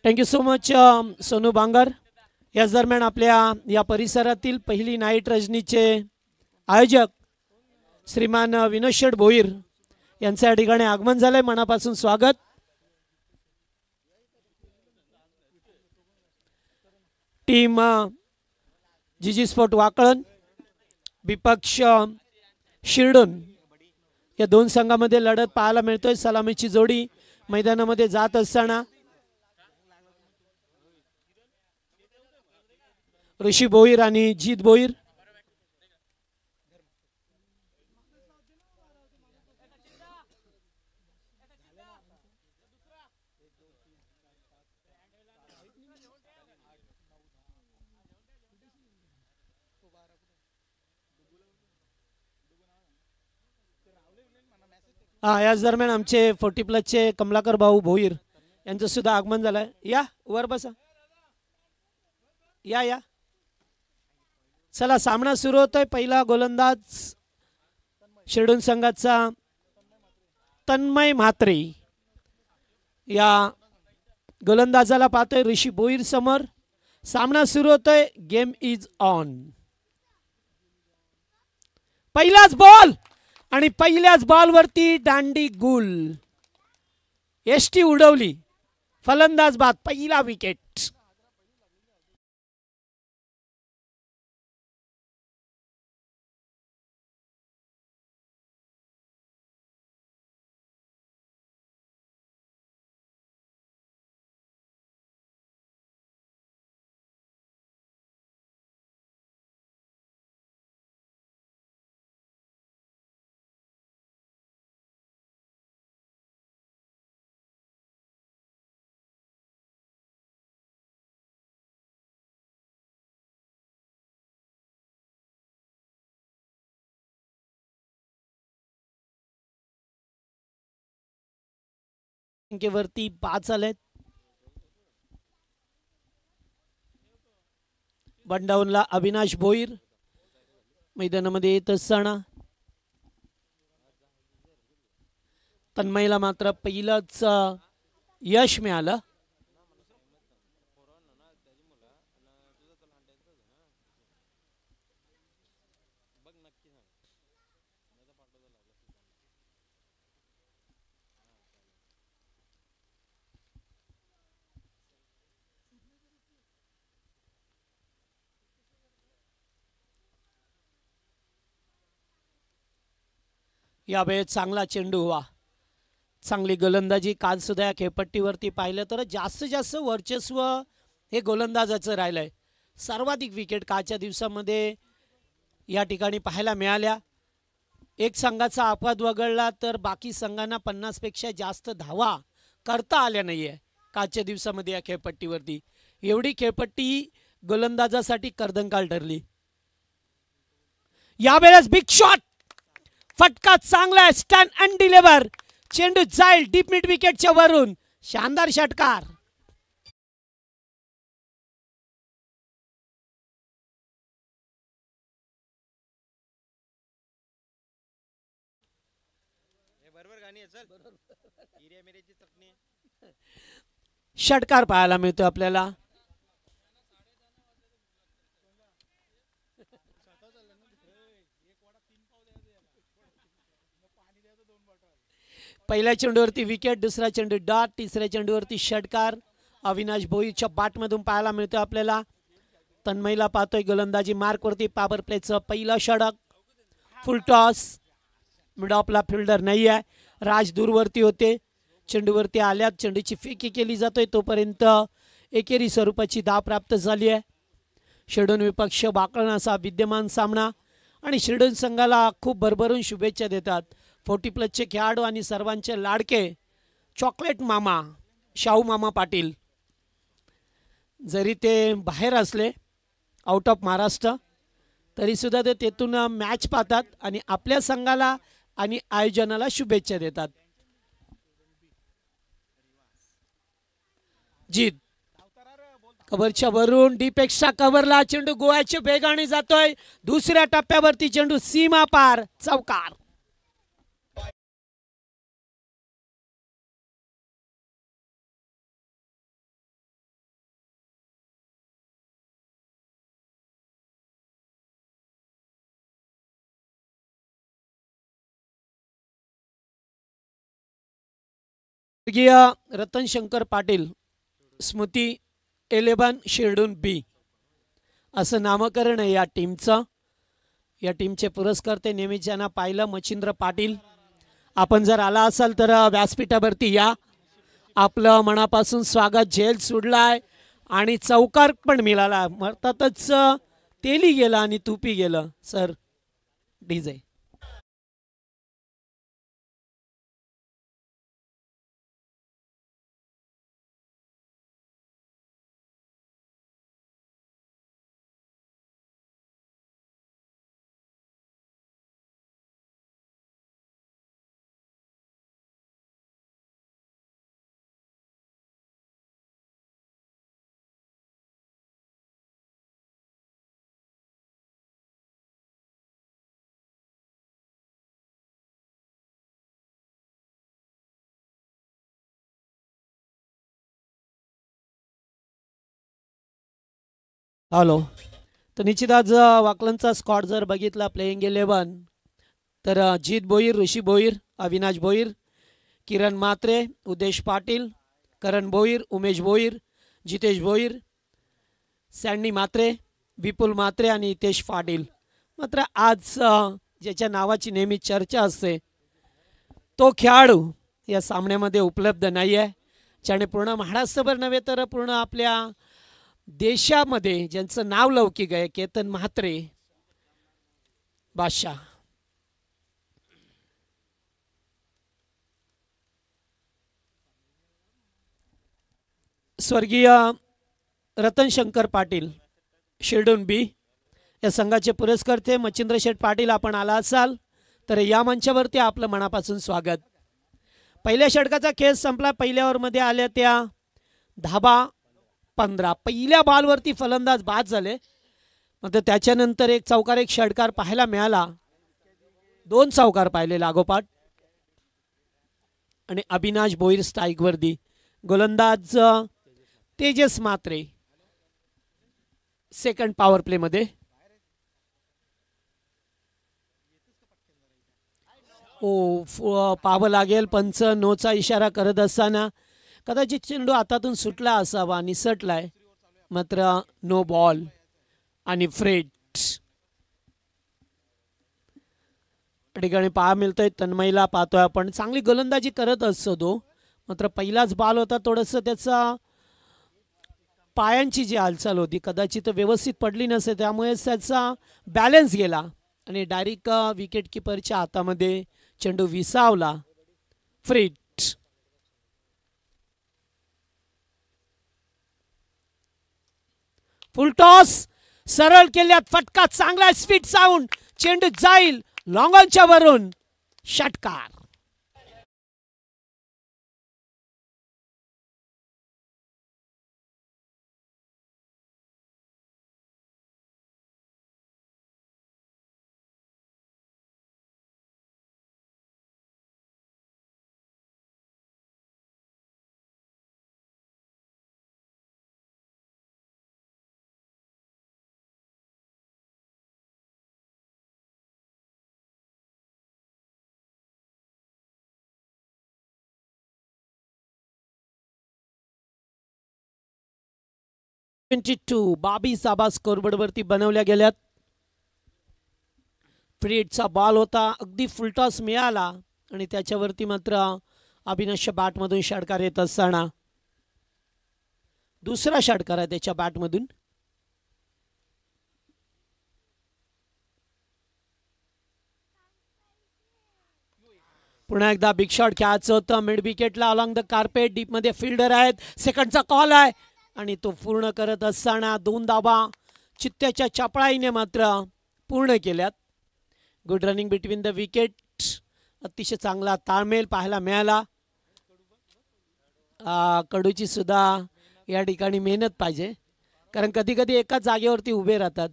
Thank you so much Sonu Bangar. याच दरम्यान आपल्या या परिसरातील पहिली नाईट रजनीचे आयोजक श्रीमान विनोद शेठ भोईर यांचे या ठिकाणी आगमन झाले, मनापासून स्वागत। टीम जीजी स्पोर्ट वाकळण विपक्ष शिरडून या दोन संघामध्ये लढत पाहायला मिळतोय। सलामीची जोडी मैदानामध्ये जात असताना ऋषी भोईर आणि जीत भोईर। याच दरम्यान आमचे 40+ कमलाकर भाऊ भोईर यांचं सुद्धा आगमन झालंय। या वर बसा, या या। चला सामना सुरू होतोय। पहिला गोलंदाज शिरडून संघाचा तन्मय म्हात्रे, या गोलंदाजाला पाहतोय ऋषी भोईर समोर। सामना सुरू होतोय, गेम इज ऑन। पहिलाच बॉल आणि पहिल्याच बॉलवरती दांडी गुल, एसटी उडवली, फलंदाज बाद, पहिला विकेट। संख्येवरती 5 आलेत। बंडाऊनला अविनाश भोईर मैदानामध्ये येत असताना तन्मयला मात्र पहिलंच यश मिळालं। यावेळेस चांगला चेंडू हुआ, चांगली गोलंदाजी। काल सुद्धा या खेळपट्टीवरती पाहिलं तर जास्तीत जास्त वर्चस्व हे गोलंदाजाचं राहिलंय। सर्वाधिक विकेट कालच्या दिवसामध्ये या ठिकाणी पाहायला मिळाल्या। एक संघाचा अपवाद वगळला तर बाकी संघांना 50 पेक्षा जास्त धावा करता आल्या नाहीये कालच्या दिवसामध्ये या खेळपट्टीवरती। एवढी खेळपट्टी गोलंदाजासाठी कर्दंकाल ठरली। यावेळेस बिग शॉट, फटका चांगला आहे, स्टॅन्ड अँड डिलिव्हर, चेंडू जाईल डीप मिड विकेटच्या वरून, शानदार षटकार। षटकार पाहायला मिळतो आपल्याला। पहिल्या चेंडूवरती विकेट, दुसरा चेंडू डॉट, तिसऱ्या चेंडूवरती षटकार अविनाश भोईरच्या बॅटमधून पाहायला मिळतो आपल्याला। तन्मयला पाहतोय गोलंदाजी मार्कवरती, पॉवर प्लेचं पहिलं षटक, फुल टॉस, मिड ऑफला फिल्डर नाही आहे, राज दूरवरती होते, चेंडूवरती आल्यात, चेंडूची फेकी केली जातोय, तोपर्यंत एकेरी स्वरूपाची धाव प्राप्त झाली आहे। शिरडून विपक्ष वाकळण असा विद्यमान सामना आणि शिरडून संघाला खूप भरभरून शुभेच्छा देतात 40+ खेळाडू आणि सर्वांचे लाडके चॉकलेट मामा शाहू मामा पाटील। जरी ते बाहेर असले आउट ऑफ महाराष्ट्र तरी सुद्धा ते तेथून मॅच पाहतात आणि आपल्या संघाला आणि आयोजनाला शुभेच्छा देतात। जीत कव्हरच्या वरून डीपेक्षा कव्हरला चेंडू गोव्याच्या वेगाने जातोय, दुसऱ्या टप्प्यावरती चेंडू सीमा पार, चौकार। स्वर्गीय रतन शंकर पाटील स्मृती 11 शिरडून बी असं नामकरण आहे या टीमचं. या टीमचे पुरस्कर्ते नेहमीच ज्यांना पाहिलं मच्छिंद्र पाटील. आपण जर आला असाल तर व्यासपीठावरती या. आपलं मनापासून स्वागत. जेल सुडलाय आणि चौकार पण मिळाला. अर्थातच तेली गेलं आणि तुपी गेलं. Sir DJ hello. तर निश्चित आज वाकलनचा स्क्वॉड जर बघितला प्लेइंग 11 तर जीत भोईर, ऋषी भोईर, अविनाश भोईर, किरण म्हात्रे, उदेश पाटील, करण भोईर, उमेश भोईर, जितेश भोईर, सॅन्डी म्हात्रे, विपुल म्हात्रे आणि हितेश पाटील. मात्र आज ज्याच्या नावाची नेहमी चर्चा असते तो खेळाडू या सामन्यामध्ये उपलब्ध नाही आहे. ज्याने पूर्ण महाराष्ट्रभर नव्हे तर पूर्ण आपल्या देशामध्ये ज्यांचं नाव लौकिक आहे केतन म्हात्रे बादशाह. स्वर्गीय रतन शंकर पाटील शिरडून बी या संघाचे पुरस्कर्ते मच्छिंद्र शेठ पाटील. आपण आला असाल तर या मंचावरती आपलं मनापासून स्वागत. पहिल्या षटकाचा खेळ संपला. पहिल्या ओव्हरमध्ये आल्या त्या धाबा 15. पहिल्या बॉलवरती फलंदाज बाद झाले. मात्र त्याच्यानंतर एक चौकार एक षटकार पाहायला मिळाला. 2 चौकार पाहिले लागोपाठ आणि अविनाश भोईर स्ट्राईकवरती. गोलंदाज Tejas Mhatre second power play मध्ये. पाहावं लागेल. पंच नोचा इशारा करत असताना कदाचित चेंडू हातातून सुटला असावा, निसटलाय. मात्र नो बॉल आणि फ्रेड ठिकाणी पाहा मिळतोय. तन्मयला पाहतोय आपण. चांगली गोलंदाजी करत असतो तो. मात्र पहिलाच बॉल होता. थोडंसं त्याचा पायांची जी हालचाल होती कदाचित व्यवस्थित पडली नसे, त्यामुळे त्याचा बॅलन्स गेला आणि डायरेक्ट विकेट किपरच्या हातामध्ये चेंडू विसावला. फ्रीट फुल टॉस सरळ केल्यात. फटका चांगला स्पीड साऊंड. चेंडू जाईल लॉंग ऑनच्या वरून. षटकार. बाबी साबा स्कोरबोर्ड वरती बनवल्या गेल्यात. फ्रीडचा बॉल होता. अगदी फुलटॉस मिळाला आणि त्याच्यावरती मात्र अविनाशच्या बॅटमधून षटकार येत असताना दुसरा षटकार आहे त्याच्या बॅटमधून. पुन्हा एकदा बिग शॉट खेळायचं होतं मिड विकेटला अलॉंग द कार्पेट. डीप मध्ये फिल्डर आहेत. सेकंडचा कॉल आहे आणि तो पूर्ण करत असताना 2 धाबा चित्त्याच्या चपळाईने मात्र पूर्ण केल्यात. Good running between the wicket. अतिशय चांगला ताळमेळ पाहायला मिळाला. कडूची सुद्धा या ठिकाणी मेहनत पाहिजे, कारण कधी कधी एकाच जागेवरती उभे राहतात.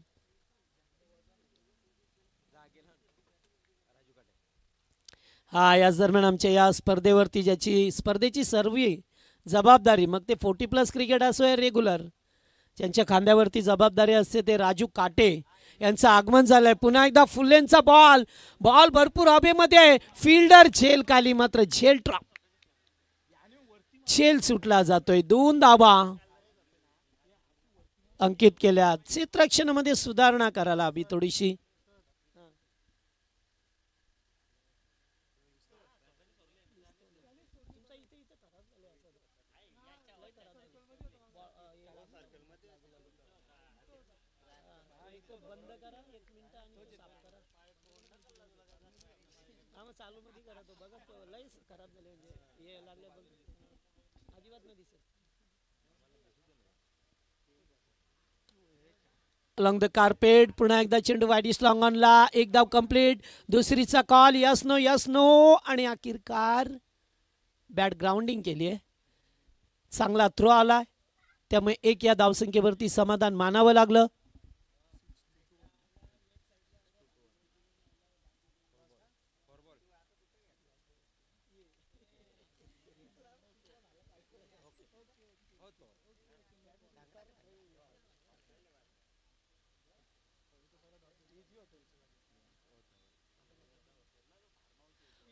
याच दरम्यान आमच्या या स्पर्धेवरती ज्याची स्पर्धेची सर्व जबाबदारी, मग ते 40+ क्रिकेट असो या रेग्युलर, ज्यांच्या खांद्यावरती जबाबदारी असते ते राजू काटे यांचं आगमन झालंय. पुन्हा एकदा फुलेंचा बॉल भरपूर हवेमध्ये. फिल्डर झेल खाली, मात्र झेल ड्रॉप. झेल सुटला जातोय. 2 धावा अंकित केल्या. क्षेत्ररक्षणामध्ये सुधारणा करायला हवी थोडीशी. along the carpet. पुन्हा एकदा चेंडू वाईडिश लॉंग ऑनला. एक धाव कंप्लीट. दुसरीचा कॉल. यस नो आणि अखेरकार बॅट ग्राउंडिंग केली आहे. चांगला थ्रो आला त्यामुळे एक या धावसंख्येवरती समाधान मानावं लागलं.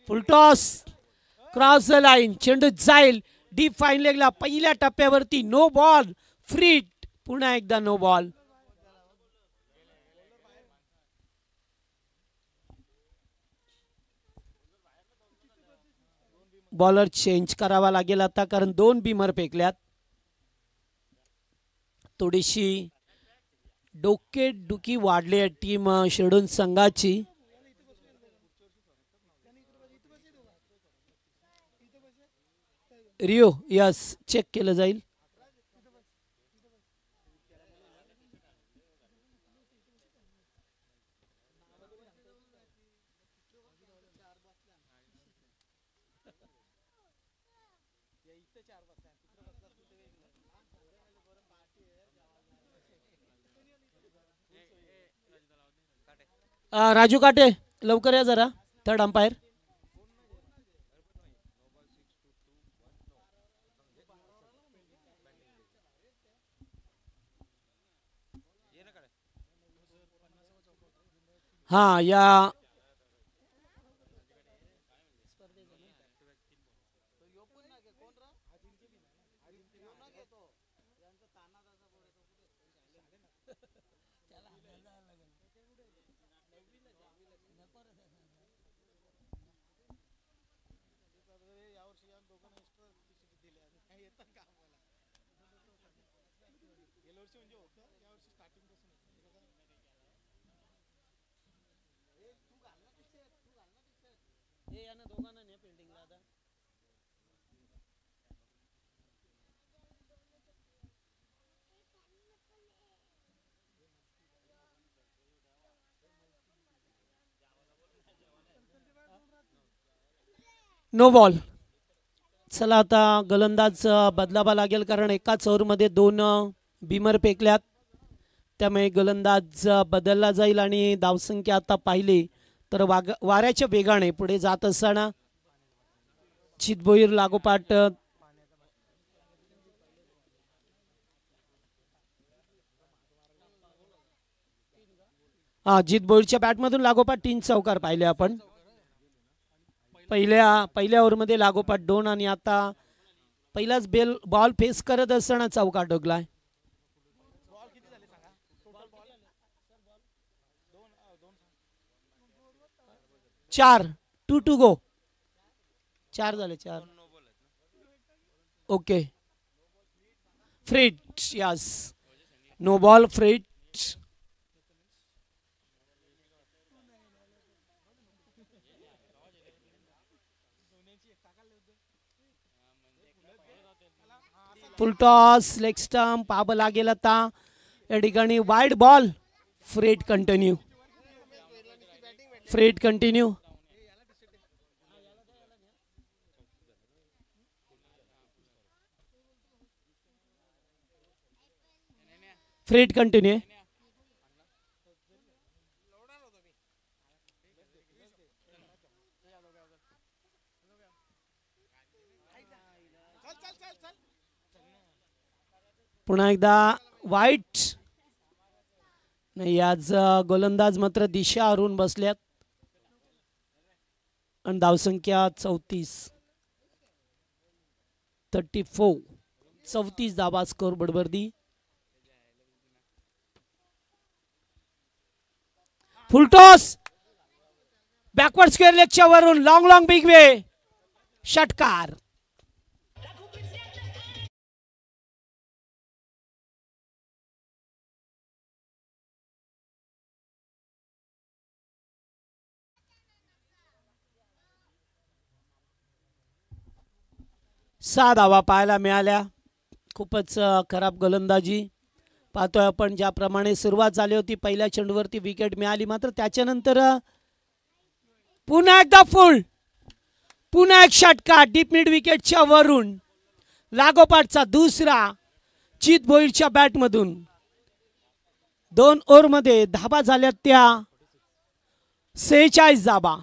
Full toss cross the line. चेंडू जाईल डीप फाईन लेगला. पहिल्या टप्प्यावरती नो बॉल. फ्रीट. पुन्हा एकदा नो बॉल. बॉलर चेंज करावा लागेल आता कारण 2 बिमर फेकल्यात. थोडीशी डोकेदुखी वाढली आहे टीम शिरडून संघाची. रिओ यस चेक केलं जाईल. राजू काटे लवकर या जरा. Third umpire. हाँ या नो बॉल. चला आता गोलंदाज बदलावा लागेल कारण एकाच ओव्हरमध्ये 2 बिमर फेकल्यात त्यामुळे गोलंदाज बदलला जाईल आणि धावसंख्या आता पाहिली तर वाऱ्याच्या वेगाने पुढे जात असताना जित भोईर लागोपाठ जित भोईरच्या बॅटमधून लागोपाठ 3 चौकार पाहिले आपण. पहिल्या ओव्हरमध्ये लागोपाठ 2 आणि आता पहिलाच बॉल फेस करत असताना चौकार डोगलाय. 4 2 टू गो. 4 झाले. 4 okay. Free hit yes no ball. Free hit. Full toss. Leg stump. पाब लागेल आता या ठिकाणी. Wide ball. Free hit continue. Free hit continue. Free hit continue. पुन्हा एकदा वाईट नाही. आज गोलंदाज मात्र दिशा हरून बसल्यात आणि धावसंख्या 34. 34. 34 धावा स्कोर बडबर्दी. फुलटॉस बॅकवर्ड स्क्वेअर लेगच्या वरून लॉंग बिग वे षटकार. सहा धावा पाहायला मिळाल्या. खूपच खराब गोलंदाजी पाहतोय आपण. ज्याप्रमाणे सुरुवात झाली होती पहिल्या चेंडूवरती विकेट मिळाली, मात्र त्याच्यानंतर पुन्हा एकदा पुन्हा एक षटकार डीप मिड विकेटच्या वरून. लागोपाठचा दुसरा चित भोईरच्या बॅटमधून. 2 ओव्हरमध्ये धाबा झाल्या त्या 46 धाबा.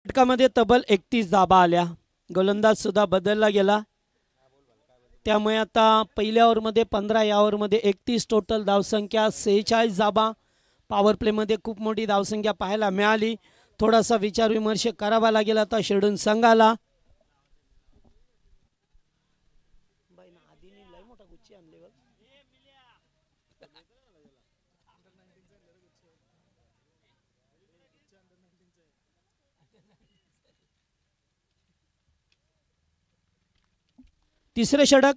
षटकामध्ये तब्बल 31 धाबा आल्या. गोलंदाज सुद्धा बदलला गेला. त्यामुळे आता पहिल्या ओव्हरमध्ये 15, या ओव्हरमध्ये 31 टोटल धावसंख्या, 46 धाबा. पॉवर प्लेमध्ये खूप मोठी धावसंख्या पाहायला मिळाली. थोडासा विचार विमर्श करावा लागेल आता शिरडून संघाला. तिसरे षटक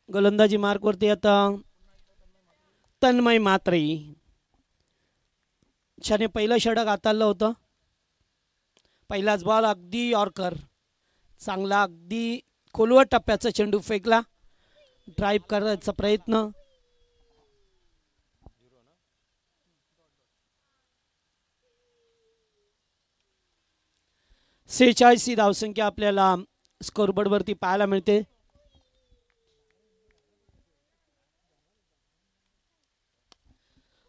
गोलंदाजी मार्कवरती आता तन्मय मात्रे. त्याने पहिलं षटक हाताळलं होतं. पहिलाच बॉल अगदी यॉर्कर, चांगला अगदी खोलवर टप्प्याचा चेंडू फेकला. ड्राईव्ह करायचा प्रयत्न. ही धावसंख्या आपल्याला स्कोरबोर्डवरती पाहायला मिळते.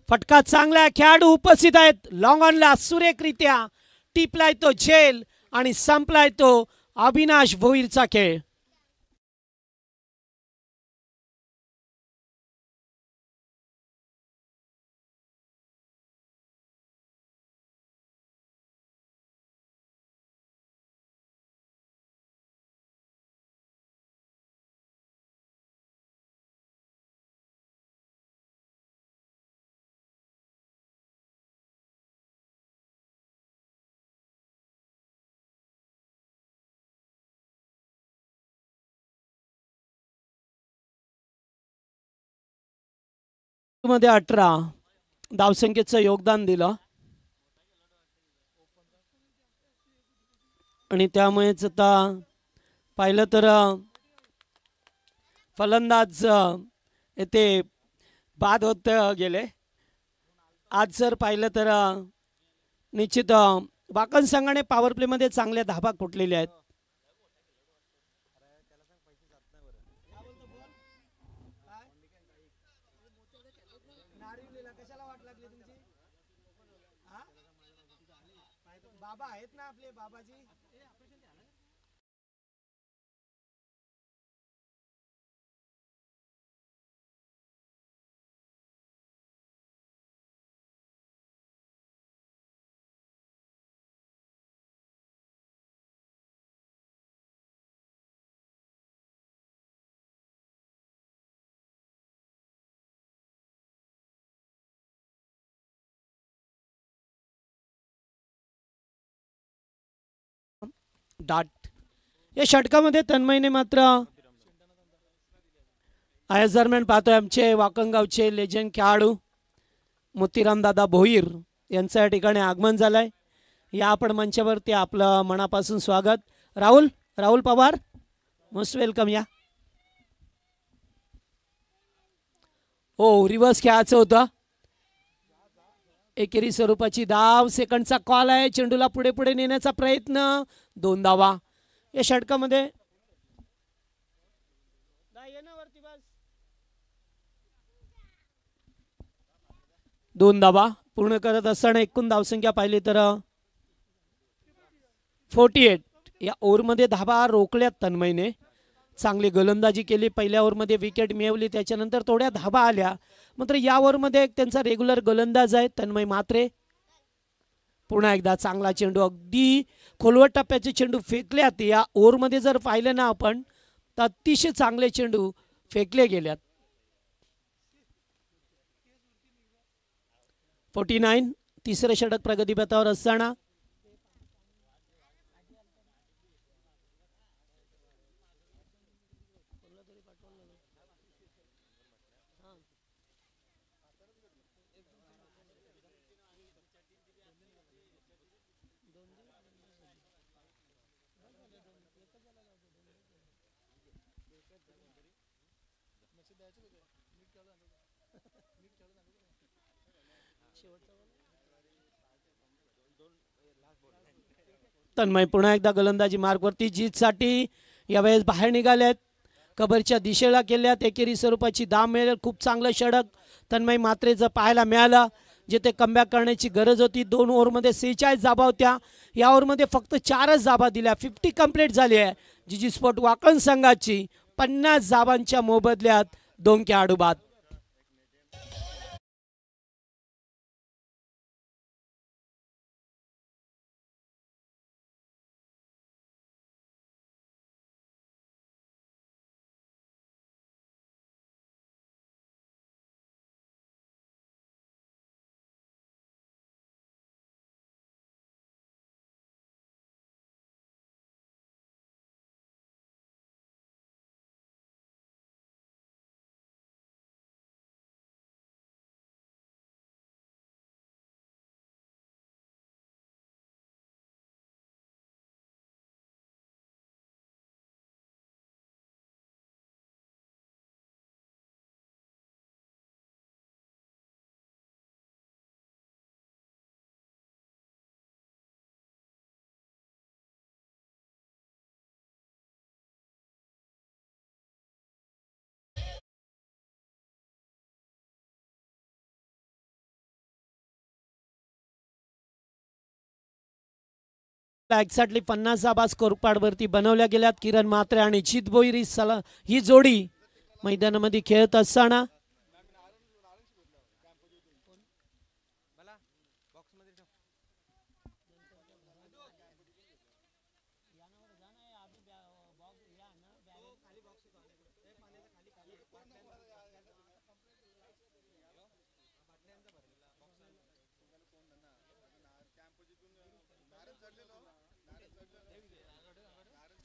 फटका चांगला, खेळाडू उपस्थित आहेत. लॉंग ऑनला सुरेखरित्या टिपलाय तो झेल आणि संपलाय तो अविनाश भोईरचा खेळ. मध्ये 18 धावसंख्येचं योगदान दिलं आणि त्यामुळेच आता पाहिलं तर फलंदाज येथे बाद होत गेले. आज जर पाहिलं तर निश्चित वाकण संघाने पॉवर प्ले मध्ये चांगल्या धाबा कुटलेल्या आहेत. बाबा आहेत ना आपले बाबाजी. डाट या षटकामध्ये तन्मयने मात्र आयस दरम्यान पाहतोय आमचे वाकणगावचे लेजंड खेळाडू मोतीराम दादा भोईर यांचं या ठिकाणी आगमन झालंय. या आपण मंचावरती आपलं मनापासून स्वागत. Rahul Pawar, most welcome. या हो, रिव्हर्स खेळायचं होतं. एकेरी स्वरूपाची धाव, सेकंडचा कॉल आहे. चेंडूला पुढे पुढे नेण्याचा प्रयत्न, 2 धावा या षटकामध्ये. 2 धावा पूर्ण करत असताना एकूण धावसंख्या पाहिली तर 48. या ओव्हरमध्ये धावा रोखल्यात तन्मयने. चांगली गोलंदाजी केली. पहिल्या ओव्हरमध्ये विकेट मिळवली, त्याच्यानंतर थोड्या धावा आल्या. मात्र या ओव्हरमध्ये त्यांचा रेग्युलर गोलंदाज आहे तन्मय म्हात्रे. पुन्हा एकदा चांगला चेंडू, अगदी खोलवट टप्प्याचे चेंडू फेकल्यात. या ओव्हरमध्ये जर पाहिलं ना आपण तर अतिशय चांगले चेंडू फेकले गेल्यात. 49. तिसरे षटक प्रगतीपथावर असताना तन्मय पुन्हा एकदा गोलंदाजी मार्गवरती जीतसाठी यावेळेस बाहेर निघालेत. कबरच्या दिशेला केल्यात. एकेरी स्वरूपाची धाव मिळेल. खूप चांगलं षटक तन्मय म्हात्रेचं पाहायला मिळालं, जिथे कमबॅक करण्याची गरज होती. 2 ओव्हरमध्ये 46 धाबा होत्या. या ओव्हरमध्ये फक्त 4च धाबा दिल्या. 50 कंप्लीट झाली आहे. जीजी स्पोर्ट वाकण संघाची 50 धाबांच्या मोबदल्यात 2 खेळाडू बाद. एक्झॅक्टली 50 धाबा स्कोरकार्डवरती बनवल्या गेल्यात. किरण म्हात्रे आणि चित भोईर ही जोडी मैदानामध्ये खेळत असताना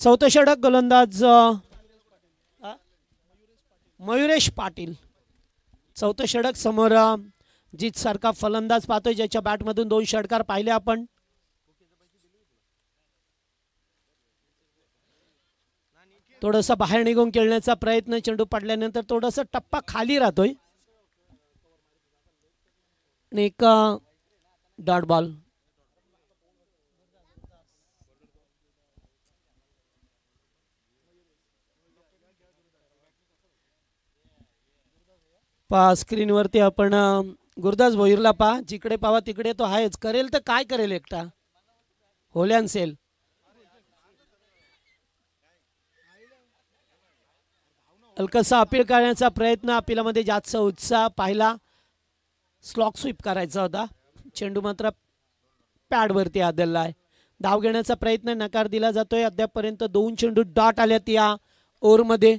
चौथं षटक गोलंदाज मयुरेश पाटील. चौथं षटक समोर जीत सारखा फलंदाज पाहतोय, ज्याच्या बॅटमधून 2 षटकार पाहिले आपण. थोडंसं बाहेर निघून खेळण्याचा प्रयत्न, चेंडू पडल्यानंतर थोडंसं टप्पा खाली राहतोय. आणि एक डॉट बॉल. स्क्रीनवरती आपण गुरदास भोईरला पहा. जिकडे पाहा तिकडे तो आहेच. करेल तर काय करेल एकटा, होल्यान सेल. हलकासा अपील करण्याचा प्रयत्न. अपिलामध्ये जास्त उत्साह पाहिला. स्लॉक स्वीप करायचा होता. चेंडू मात्र पॅडवरती आदळला आहे. धाव घेण्याचा प्रयत्न नकार दिला जातोय. अद्यापपर्यंत 2 चेंडू डॉट आल्यात या ओव्हरमध्ये.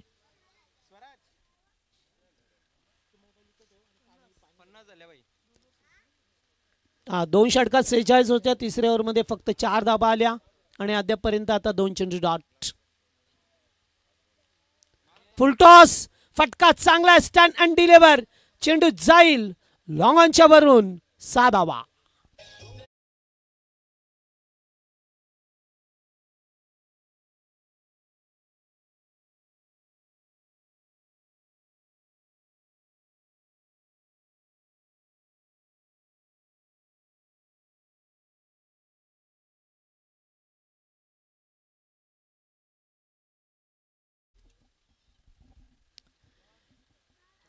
हा 2 षटकात 46 होत्या. तिसऱ्या ओव्हरमध्ये फक्त 4 धाबा आल्या आणि अद्यापपर्यंत आता 2 चेंडू डॉट. फुलटॉस, फटका चांगला, स्टँड अँड डिलिव्हर. चेंडू जाईल लॉंग ऑनच्या वरून. 6 धाबा.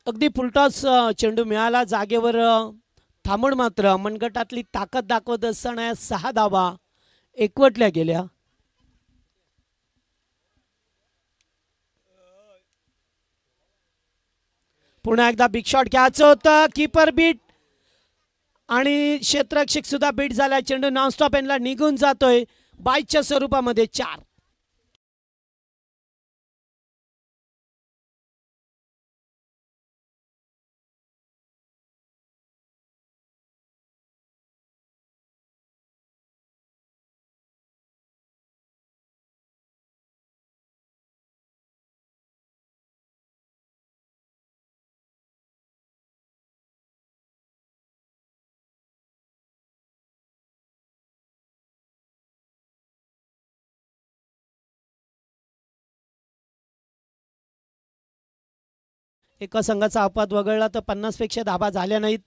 अगदी फुलटॉस चेंडू मिळाला जागेवर थांबून मात्र मनगटातली ताकद दाखवत असताना 6 धावा एकवटल्या गेल्या. पुन्हा एकदा बिग शॉट घ्यायचं होतं, कीपर बीट आणि क्षेत्ररक्षक सुद्धा बीट झाला. चेंडू नॉनस्टॉप एंडला निघून जातोय. बाईच्या स्वरूपामध्ये 4. एका संघाचा अपवाद वगळला तर 50 पेक्षा धाबा झाल्या नाहीत.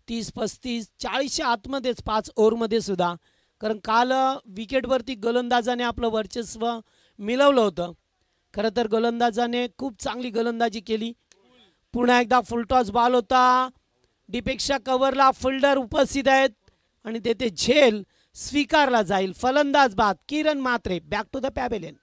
30, 35, 40च्या आतमध्येच 5 ओव्हरमध्ये सुद्धा. कारण काल विकेटवरती गोलंदाजाने आपलं वर्चस्व मिळवलं होतं. खरं तर गोलंदाजाने खूप चांगली गोलंदाजी केली. पुन्हा एकदा फुलटॉस बॉल होता. डीपेक्षा कव्हरला फिल्डर उपस्थित आहेत आणि तेथे झेल स्वीकारला जाईल. फलंदाज बाद Kiran Mhatre. Back to the pavilion.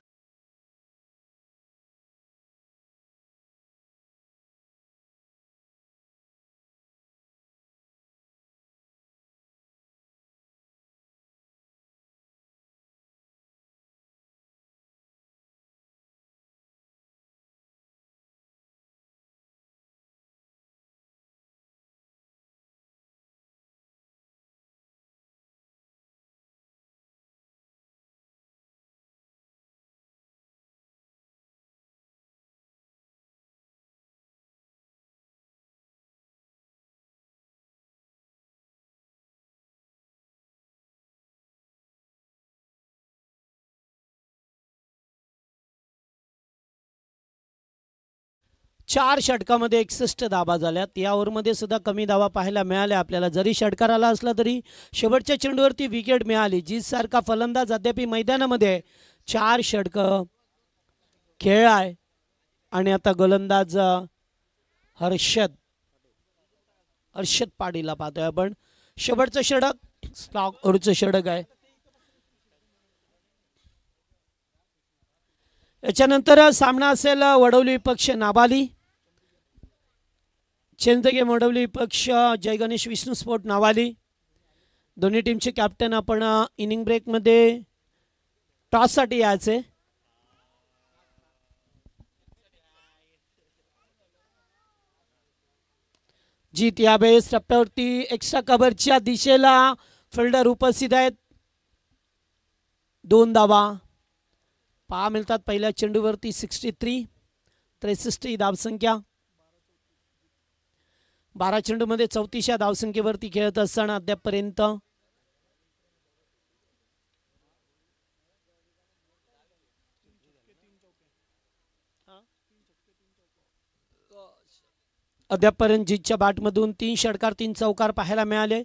चार षटकामध्ये 61 धाबा झाल्यात. या ओव्हरमध्ये सुद्धा कमी धावा पाहायला मिळाल्या आपल्याला. जरी षटकार आला असला तरी शेवटच्या चेंडूवरती विकेट मिळाली. जीतसारखा फलंदाज अद्याप मैदानामध्ये 4 षटकं खेळाय आणि आता गोलंदाज हर्षद पाटीलला पाहतोय आपण. शेवटचं षटक स्लॉग ओव्हरचं षटक आहे. याच्यानंतर सामना असेल वडवली विपक्ष नावाली. चेंज गेम वडवली विपक्ष जय गणेश विष्णू स्पोर्ट नावाली. दोन्ही टीमचे कॅप्टन आपण इनिंग ब्रेकमध्ये टॉससाठी यायचे. जीत यावेळेस टप्प्यावरती एक्स्ट्रा कव्हरच्या दिशेला फिल्डर उपस्थित आहेत. 2 धावा पहा मिळतात पहिल्या चेंडूवरती. 63 धावसंख्या. 12 चेंडूमध्ये 34 धावसंख्येवरती खेळत असताना अद्यापपर्यंत जीतच्या बॅटमधून 3 षटकार 3 चौकार पाहायला मिळाले.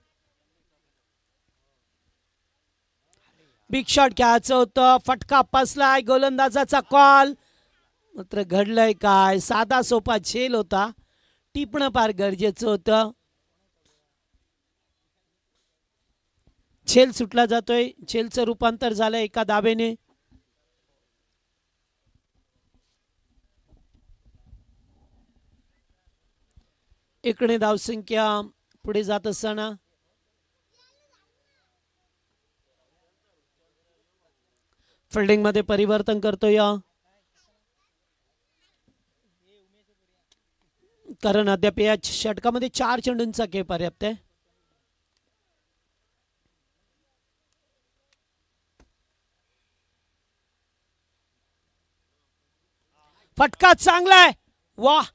बिग शॉट घ्यायचं होतं. फटका पसलाय. गोलंदाजाचा कॉल. मात्र घडलंय काय. साधा सोपा झेल होता. टिपणं फार गरजेचं होतं. झेल सुटला जातोय. झेलचं रूपांतर झालं एका धावेने. इकडे धावसंख्या पुढे जात असताना फिल्डिंग मध्ये परिवर्तन करतोय. कारण अद्याप या षटकामध्ये 4 चेंडूंचा खेळ पर्याप्त आहे. फटका चांगला आहे. वाह,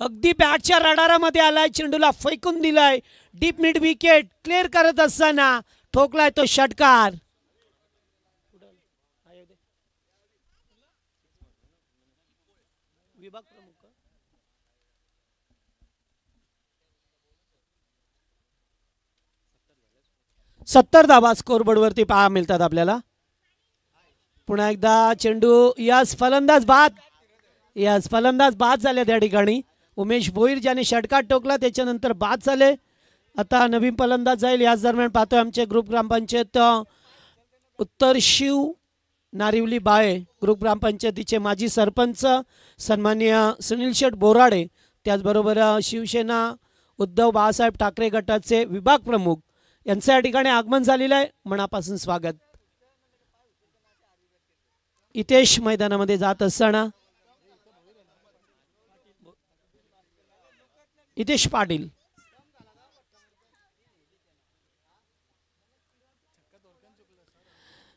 अगदी बॅटच्या रडारामध्ये आलाय. चेंडूला फेकून दिलाय. डीप मिड विकेट क्लिअर करत असताना ठोकलाय तो षटकार. विभाग प्रमुख 70 धावा स्कोरबोर्ड वरती पहा मिळतात आपल्याला. पुन्हा एकदा चेंडू. यस फलंदाज बाद झाले त्या ठिकाणी. उमेश भोईर ज्याने षटकार टोकला त्याच्यानंतर बाद झाले. आता नवीन फलंदाज जाईल. याच दरम्यान पाहतोय आमचे ग्रुप ग्रामपंचायत उत्तर शिव नारिवली बाळे ग्रुप ग्रामपंचायतीचे माजी सरपंच सन्माननीय सुनील शेठ बोराडे, त्याचबरोबर शिवसेना उद्धव बाळासाहेब ठाकरे गटाचे विभाग प्रमुख यांचं या ठिकाणी आगमन झालेलं आहे. मनापासून स्वागत. इतेश मैदानामध्ये जात असताना इतेश पाटील.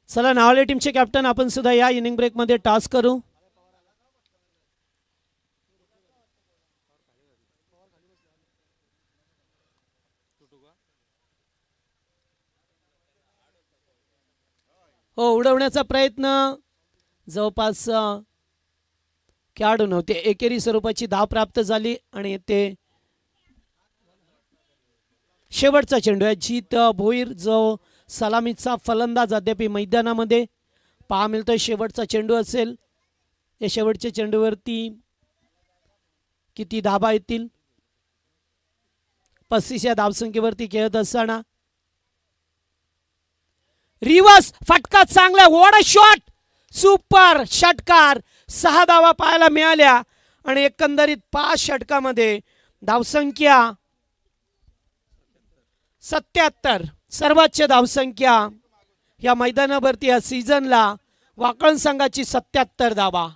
चला नावले टीमचे कॅप्टन आपण सुद्धा या इनिंग ब्रेक मध्ये टॉस करू. हो, उडवण्याचा प्रयत्न जवळपास खेळाडू नव्हते. एकेरी स्वरूपाची धाव प्राप्त झाली आणि ते शेवटचा चेंडू आहे. जीत भोईर जो सलामीचा फलंदाज अद्याप मैदानामध्ये पहा मिळतोय. शेवटचा चेंडू असेल. या शेवटच्या चेंडूवरती किती धाबा येतील? 35 या धावसंख्येवरती खेळत असताना रिवर्स फटका चांगला. वॉट अ शॉट, सुपर षटकार. 6 धावा पाहायला मिळाल्या आणि एकंदरीत 5 षटकामध्ये धावसंख्या 77. सर्वोच्च धावसंख्या या मैदानावरती या सीझनला वाकळण संघाची 77 धावा.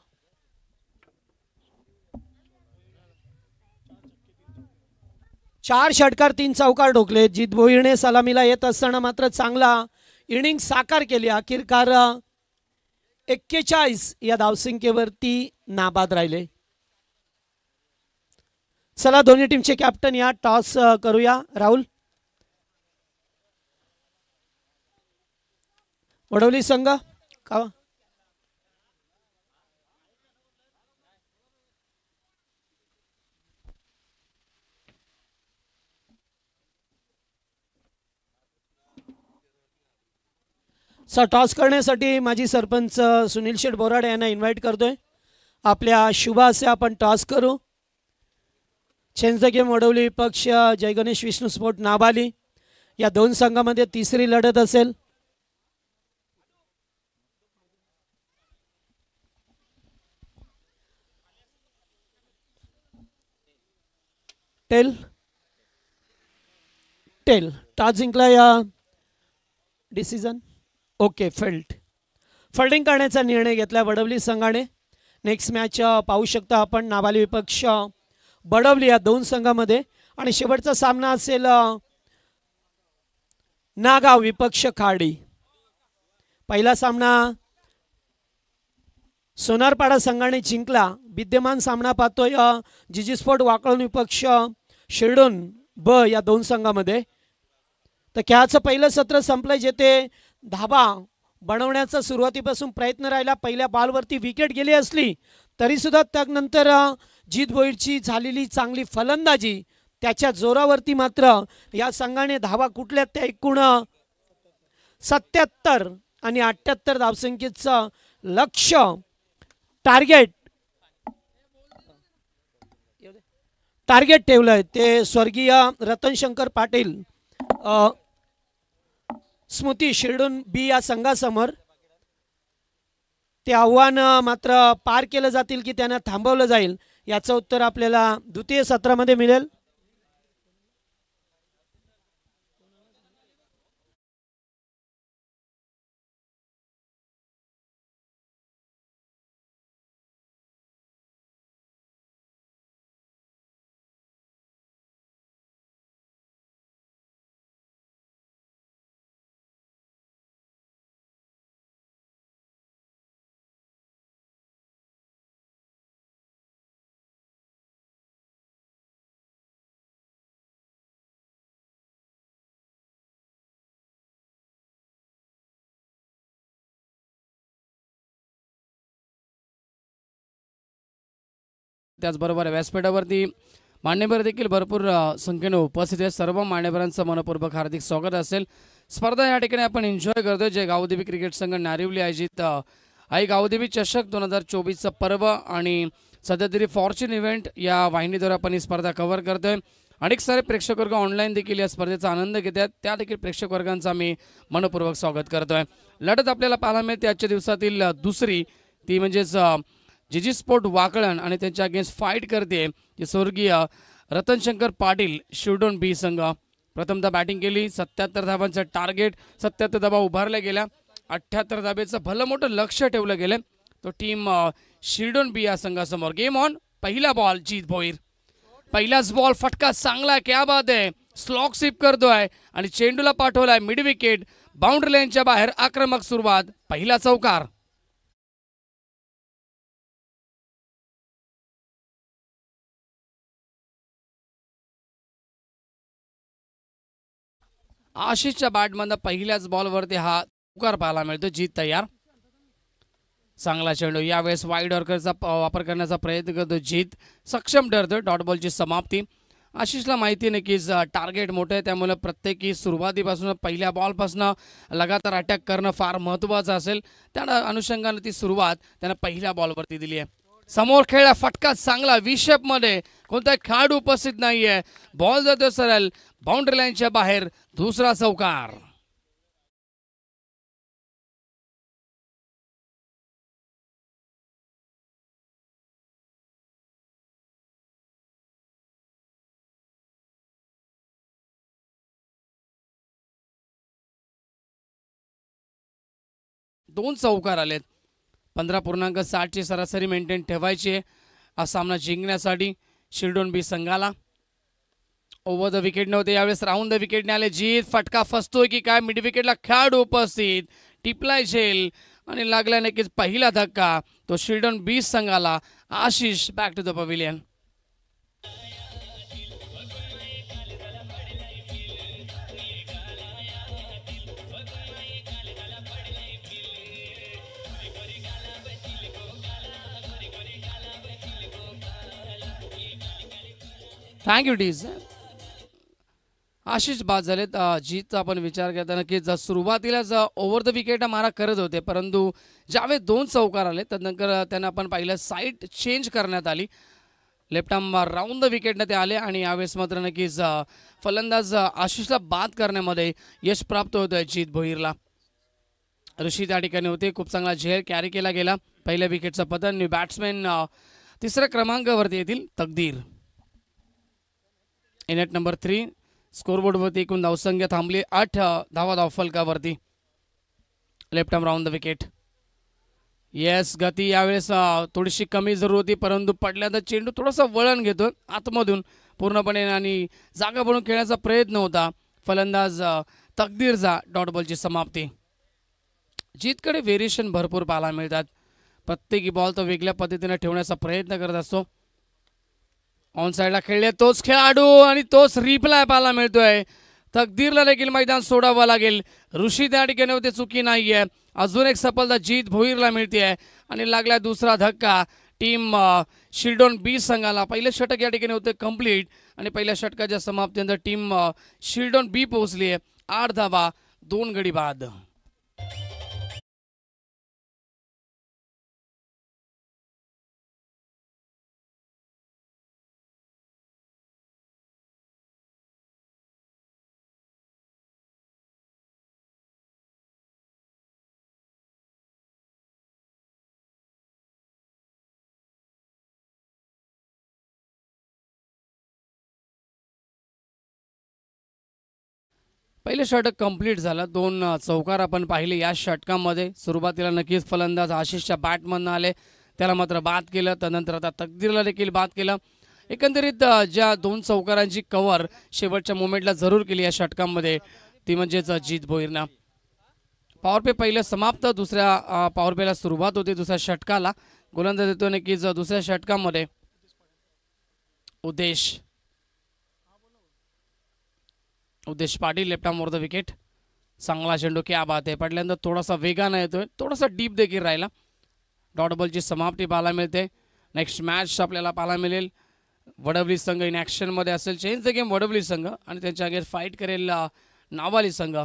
चार षटकार 3 चौकार ठोकले. जीत भोईरने सलामीला येत असताना मात्र चांगला इनिंग साकार केली. अखेरकार 41 या धावसंख्येवरती नाबाद राहिले. चला दोन्ही टीमचे कॅप्टन या टॉस करूया. राहुल, वडवली संघ का टॉस करण्यासाठी माजी सरपंच सुनील शेठ बोराडे यांना इन्व्हाइट करतोय. आपल्या शुभ असे आपण टॉस करू. चेंज द गेम वडवली पक्ष जय गणेश विष्णू स्पोर्ट नाबाली या दोन संघामध्ये तिसरी लढत असेल. टेल टेल टॉस जिंकला या डिसिजन. ओके, फिल्डिंग करण्याचा निर्णय घेतला वडवली संघाने. नेक्स्ट मॅच पाहू शकता आपण नाबाली विपक्ष बडवली या दोन संघामध्ये. आणि शेवटचा सामना असेल नागाव विपक्ष खाडी. पहिला सामना सोनारपाडा संघाने जिंकला. विद्यमान सामना पाहतोय जीजी स्पोर्ट वाकळून विपक्ष शिरडोन ब या दोन संघामध्ये. तर खेळाचं पहिलं सत्र संपलंय जेथे धाबा बनवण्याचा सुरुवातीपासून प्रयत्न राहिला. पहिल्या बॉलवरती विकेट गेली असली तरी सुद्धा त्यानंतर जीत भोईरची झालेली चांगली फलंदाजी त्याच्या जोरावरती मात्र या संघाने धावा कुठल्या त्या एकूण 77 आणि 78 धावसंख्येचं लक्ष्य टार्गेट ठेवलंय. ते स्वर्गीय रतनशंकर पाटील स्मृती शिरडून बी या संघासमोर. ते आव्हान मात्र पार केलं जातील की त्यांना थांबवलं जाईल याचं उत्तर आपल्याला द्वितीय सत्रामध्ये मिळेल. त्याचबरोबर व्यासपीठावरती मान्यवर देखील भरपूर संख्येने उपस्थित आहेत. सर्व मान्यवरांचं मनपूर्वक हार्दिक स्वागत असेल. स्पर्धा या ठिकाणी आपण एन्जॉय करतोय. जे गावदेवी क्रिकेट संघ नारिवली आयोजित आई गावदेवी चषक 2024चं पर्व आणि सध्या तरी फॉर्च्यून इव्हेंट या वाहिनीद्वारे आपण ही स्पर्धा कव्हर करतोय. अनेक सारे प्रेक्षक वर्ग ऑनलाईन देखील या स्पर्धेचा आनंद घेत आहेत. त्या देखील प्रेक्षक वर्गांचा मी मनपूर्वक स्वागत करतोय. लढत आपल्याला पाहायला मिळते आजच्या दिवसातील दुसरी, ती म्हणजेच जीजी स्पोर्ट वाकळण आणि त्यांच्या अगेन्स्ट फाईट करते ती स्वर्गीय रतनशंकर पाटील शिवडोन बी संघ. प्रथमतः बॅटिंग केली, 77 धावांचं टार्गेट, 77 धावा उभारल्या गेल्या, 78 धाबेचं भलं मोठं लक्ष ठेवलं गेलं. तो टीम शिल्डोन बी या संघासमोर. Game on. पहिला बॉल जीत भोईर. पहिलाच बॉल फटका चांगला, क्या बात आहे. स्लॉक स्वीप करतोय आणि चेंडूला पाठवलाय मिड विकेट. बाउंड्री लाईनच्या बाहेर आक्रमक सुरुवात. पहिला चौकार. आशिषच्या बॅटमधून पहिल्याच बॉलवरती हा चौकार पाहायला मिळतो. जीत तयार. चांगला चेंडू. यावेळेस वाईड ऑर्करचा वापर करण्याचा प्रयत्न करतो जीत. सक्षम ठरतो. डॉट बॉलची समाप्ती. आशिषला माहिती नाही की टार्गेट मोठं आहे, त्यामुळे प्रत्येकी सुरुवातीपासून पहिल्या बॉलपासून लगातार अटॅक करणं फार महत्त्वाचं असेल. त्या अनुषंगाने ती सुरुवात त्यानं पहिल्या बॉलवरती दिली आहे. समोर खेळला फटका चांगला. विशेपमध्ये कोणताही खेळाडू उपस्थित नाहीये. बॉल जातो सरळ बाउंड्री लाईनच्या बाहेर. दुसरा चौकार. दोन चौकार आलेत. 15.60 सरासरी मेंटेन ठेवायची आहे हा सामना जिंकण्यासाठी शिल्डोन बी संघाला. ओव्हर द विकेट नव्हते यावेळेस, राऊंड द विकेटने आले. जीत. फटका फसतोय की काय. मिड विकेटला खेळाडू उपस्थित. टिपलाय झेल आणि लागला नक्कीच पहिला धक्का. तो शिल्डोन बी संघाला. Ashish back to the pavilion. Thank you डीज. आशिष बाद झालेत. जीतचा आपण विचार करताना की सुरुवातीलाच ओव्हर द विकेट मारा करत होते, परंतु ज्यावेळेस दोन चौकार आले त्यानंतर त्यांना आपण पाहिलं साईड चेंज करण्यात आली. लेफ्ट आर्म राऊंड द विकेटने ते आले आणि यावेळेस मात्र नक्कीच फलंदाज आशिषला बाद करण्यामध्ये यश प्राप्त होतं जीत भोईरला. ऋषी त्या ठिकाणी होते. खूप चांगला झेल कॅरी केला गेला. पहिल्या विकेटचा पतन. न्यू बॅट्समॅन तिसऱ्या क्रमांकावरती येतील तकदीर. इनेट नंबर 3. स्कोरबोर्डवरती एकूण धावसंख्या थांबली 8 धावा धावफलकावरती. Left arm round the wicket. Yes, गती यावेळेस थोडीशी कमी जरूर होती, परंतु पडल्यानंतर चेंडू थोडासा वळण घेतो आतमधून पूर्णपणे आणि जागा बनवून खेळण्याचा प्रयत्न होता फलंदाज तकदीरचा. डॉट बॉलची समाप्ती. जीतकडे व्हेरिएशन भरपूर पाहायला मिळतात. प्रत्येकी बॉल तो वेगळ्या पद्धतीने ठेवण्याचा प्रयत्न करत असतो. ऑन साईडला खेळले तोच खेळाडू आणि तोच रिप्लाय पाहायला मिळतोय. तकदीरला देखील मैदान सोडावं लागेल. ऋषी त्या ठिकाणी होते, चुकी नाहीये. अजून एक सफलता जीत भोईरला मिळते आणि लागला दुसरा धक्का टीम शिल्डोन बी संघाला. पहिलं षटक या ठिकाणी होते कंप्लीट आणि पहिल्या षटकाच्या समाप्तीनंतर टीम शिल्डोन बी पोहोचली आहे. 8 धावा 2 गडी बाद. पहिले षटक कंप्लीट झालं. 2 चौकार आपण पाहिले या षटकामध्ये. सुरुवातीला नक्कीच फलंदाज आशिषच्या बॅटमधनं आले, त्याला मात्र बाद केलं. त्यानंतर आता तकदीरला देखील बाद केलं. एकंदरीत ज्या 2 चौकारांची कव्हर शेवटच्या मोमेंटला जरूर केली या षटकामध्ये ती म्हणजेच जीत भोईरनं. पॉवर प्ले पहिलं समाप्त. दुसऱ्या पॉवर प्लेला सुरुवात होती दुसऱ्या षटकाला. गोलंदाज देतो नक्कीच दुसऱ्या षटकामध्ये उद्देश Patil. Left arm over the wicket. चांगला चेंडू, क्या बात आहे. पडल्यानंतर थोडासा वेगानं येतोय, थोडासा डीप देखील राहिला. डॉट बॉलची समाप्ती पाहायला मिळते. नेक्स्ट मॅच आपल्याला पाहायला मिळेल. वडवली संघ इन ॲक्शनमध्ये असेल. चेंज द गेम वडवली संघ आणि त्यांच्या अगेन्स्ट फाईट करेल नावाली संघ.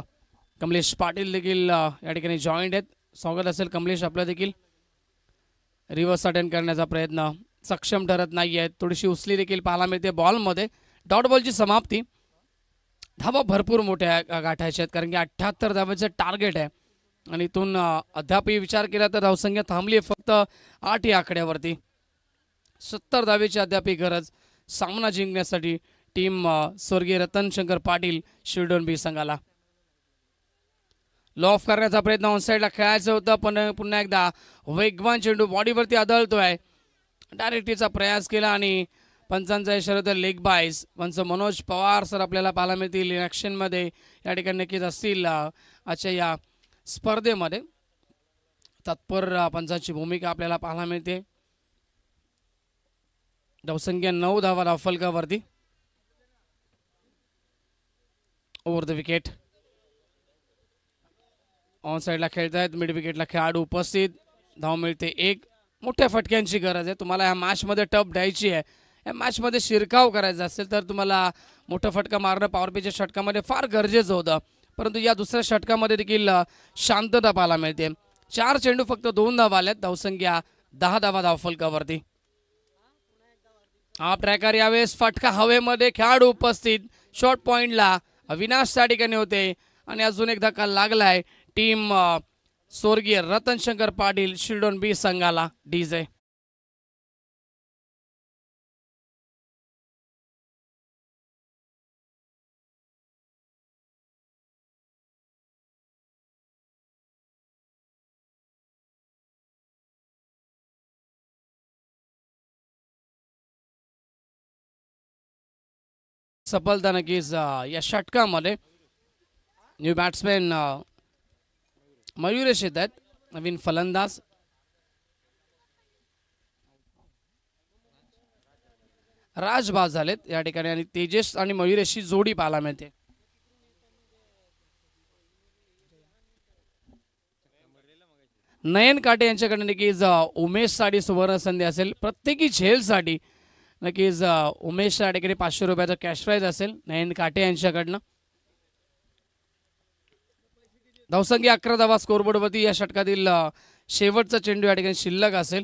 कमलेश पाटील देखील या ठिकाणी जॉईंट आहेत. स्वागत असेल कमलेश आपलं देखील. रिव्हर्स अटेंड करण्याचा प्रयत्न सक्षम ठरत नाहीये. थोडीशी उचली देखील पाहायला मिळते बॉलमध्ये. डॉट बॉलची समाप्ती. धावा भरपूर मोठ्या गाठायच्या आहेत कारण की 78 धावांचं टार्गेट आहे आणि इथून अद्याप विचार केला तर धावसंख्या थांबली आहे फक्त 8 या आकड्यावरती. 70 धावेची अद्याप गरज सामना जिंकण्यासाठी टीम स्वर्गीय रतन शंकर पाटील शिल्डोन बी संघाला. लो ऑफ करण्याचा प्रयत्न ऑन साईडला खेळायचं होतं पण पुन्हा एकदा वेगवान चेंडू बॉडीवरती आदळतोय. डायरेक्टचा प्रयास केला आणि पंचांचा इशारा होता लेग बायस. पंच मनोज पवार सर आपल्याला पाहायला मिळतील ॲक्शनमध्ये या ठिकाणी नक्कीच असतील आजच्या या स्पर्धेमध्ये. तत्पर पंचांची भूमिका आपल्याला पाहायला मिळते. धावसंख्या 9 धावा धावफलकावरती. Over the wicket. ऑन साईडला खेळतायत मिड विकेटला खेळाडू उपस्थित. धाव मिळते 1. मोठ्या फटक्यांची गरज आहे. तुम्हाला ह्या मॅचमध्ये टप द्यायची आहे, या मॅचमध्ये शिरकाव करायचा असेल तर तुम्हाला मोठा फटका मारणं पॉवर प्लेच्या षटकामध्ये फार गरजेचं होतं. परंतु या दुसऱ्या षटकामध्ये देखील शांतता पाहायला मिळते. 4 चेंडू फक्त 2 धावा आल्यात. धावसंख्या 10 धावा धावफलकावरती. हा ट्रॅकर यावेळेस फटका हवेमध्ये खेळाडू उपस्थित. शॉर्ट पॉइंटला अविनाश त्या ठिकाणी होते आणि अजून एक धक्का लागलाय टीम स्वर्गीय रतन शंकर पाटील शिल्डोन बी संघाला. डीजे सफलता नक्कीच या षटकामध्ये. न्यू बॅट्समॅन मयुरेश येत आहेत. नवीन फलंदाज राजबाज झालेत या ठिकाणी आणि तेजस आणि मयुरेशची जोडी पाहायला मिळते. नयन काटे यांच्याकडे नक्कीच उमेशसाठी सुवर्ण संधी असेल. प्रत्येकी झेलसाठी नक्कीच उमेश या ठिकाणी 500 रुपयाचा कॅश प्राईज असेल नयन काटे यांच्याकडनं. धावसंख्या 11 धावा स्कोरबोर्डवरती. या षटकातील शेवटचा चेंडू या ठिकाणी शिल्लक असेल.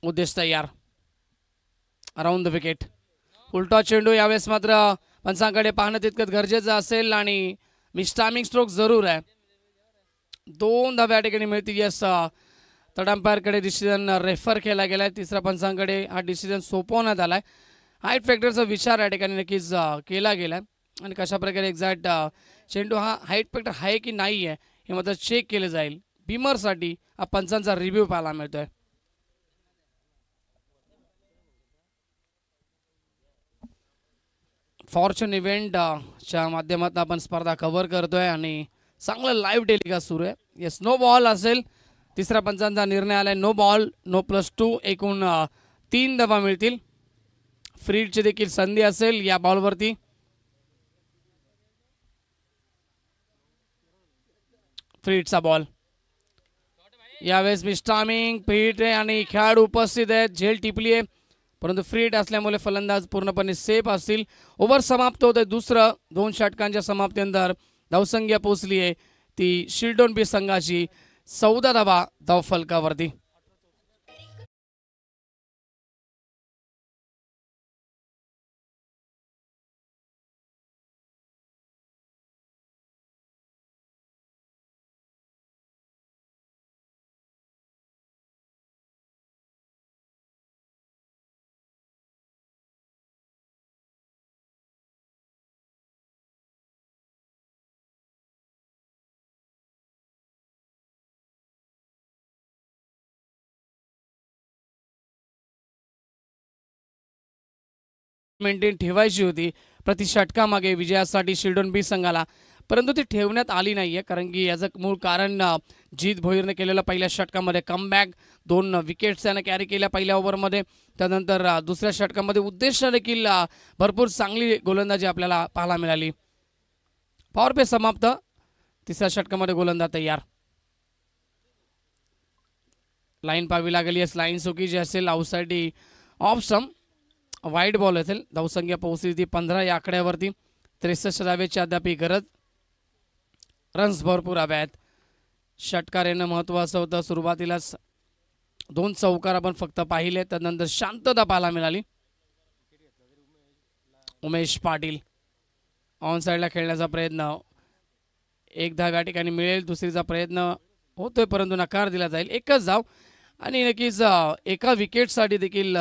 उद्देश तयार. Around the wicket. उलटा चेंडू यावेळेस मात्र पंचांकडे पाहणं तितकंच गरजेचं असेल आणि मिस्टामिंग स्ट्रोक जरूर आहे. 2 धावा या ठिकाणी मिळतील. यस थर्ड अंपायरकडे डिसिजन रेफर केला गेलाय. तिसऱ्या पंचांकडे हा डिसिजन सोपवण्यात आलाय. हाईट फॅक्टरचा विचार या ठिकाणी नक्कीच केला गेलाय आणि कशा प्रकारे एक्झॅक्ट चेंडू हा हाईट फॅक्टर आहे की नाही आहे हे मात्र चेक केलं जाईल. बीमरसाठी हा पंचांचा रिव्ह्यू पाहायला मिळतोय. फॉर्च्यून इव्हेंट च्या माध्यमातून आपण स्पर्धा कव्हर करतोय आणि चांगलं लाईव्ह टेलिकास्ट सुरू आहे. येस नो बॉल असेल. तिसऱ्या पंचांचा निर्णय आलाय नो बॉल. नो +2. एकूण 3 धावा मिळतील. फ्रीडची देखील संधी असेल या बॉलवरती. फ्रीडचा बॉल. यावेळेस मिस्टामिंग फ्रीड आणि खेळाडू उपस्थित आहेत. झेल टिपली आहे परंतु फ्रीड असल्यामुळे फलंदाज पूर्णपणे सेफ असतील. ओव्हर समाप्त होत आहे. दुसरं 2 षटकांच्या समाप्तीनंतर धावसंख्या पोहोचली आहे ती शिल्डोन बी संघाची 14 धावा धावफलकावरती. मेंटेन ठेवायची होती प्रति षटकामागे विजयासाठी शिल्डोन बी संघाला, परंतु ती ठेवण्यात आली नाहीये कारण की याचं मूळ कारण जीत भोईरने केलेलं पहिल्या षटकामध्ये कमबॅक. 2 विकेट्स त्याने कॅरी केल्या पहिल्या ओव्हरमध्ये. त्यानंतर दुसऱ्या षटकामध्ये उद्देश देखील भरपूर चांगली गोलंदाजी आपल्याला पाहायला मिळाली. पॉवर प्ले समाप्त. तिसऱ्या षटकामध्ये गोलंदाज तयार. लाईन पाहावी लागेल. येस लाईन चुकीची असेल. Outside of some wide ball असेल. धावसंख्या पोहोचली ती 15 या आकड्यावरती. 63 धावेची अद्याप गरज. रन्स भरपूर हव्या आहेत. षटकार येणं महत्त्वाचं होतं. सुरुवातीलाच 2 चौकार आपण फक्त पाहिले, त्यानंतर शांतता पाहायला मिळाली. उमेश पाटील ऑन साईडला खेळण्याचा प्रयत्न, एक धाव या ठिकाणी मिळेल, दुसरीचा प्रयत्न होतोय परंतु नकार दिला जाईल. एकच धाव आणि नक्कीच एका विकेटसाठी देखील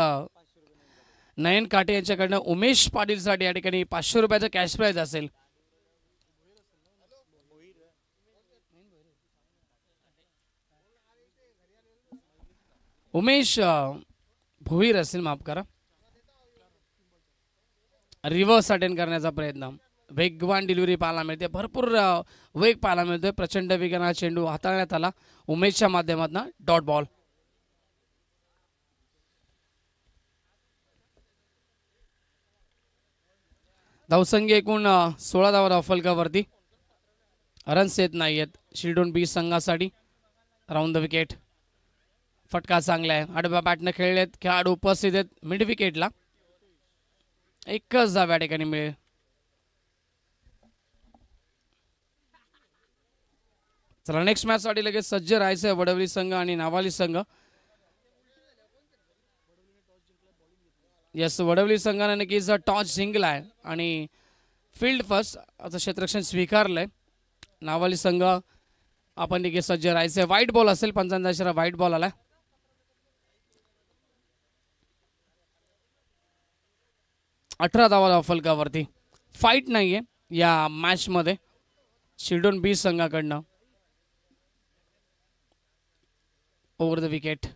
नयन काटे यांच्याकडनं उमेश पाटीलसाठी या ठिकाणी 500 रुपयाचा कॅश प्राइज असेल. उमेश भोईर असेल, माफ करा. रिव्हर्स अटेंड करण्याचा प्रयत्न, वेगवान डिलिव्हरी पाहायला मिळते, भरपूर वेग पाहायला मिळतोय. प्रचंड वेगाने हा चेंडू हाताळण्यात आला उमेशच्या माध्यमातून. Dot ball. धावसंख्या एकूण 16 धावा धावफलकावरती. रन्स येत नाहीयेत शिल्डोन बी संघासाठी. Round the wicket. फटका चांगला आहे, आडव्या बॅटनं खेळलेत खेळाडू उपस्थित आहेत मिड विकेटला. एकच धाव या ठिकाणी मिळेल. चला नेक्स्ट मॅच साठी लगेच सज्ज राहायचं वडवली संघ आणि नावाली संघ. यस, वडवली संघाने नक्कीच टॉस जिंकलाय आणि फील्ड फर्स्ट असं क्षेत्ररक्षण स्वीकारलंय. नावाली संघ आपण देखील सज्ज राहायचंय. व्हाईट बॉल असेल, पंचांचा इशारा व्हाईट बॉल आलाय. अठरा धावा फलकावरती. फाईट नाहीये या मॅच मध्ये शिल्डोन बी संघाकडनं. Over the wicket.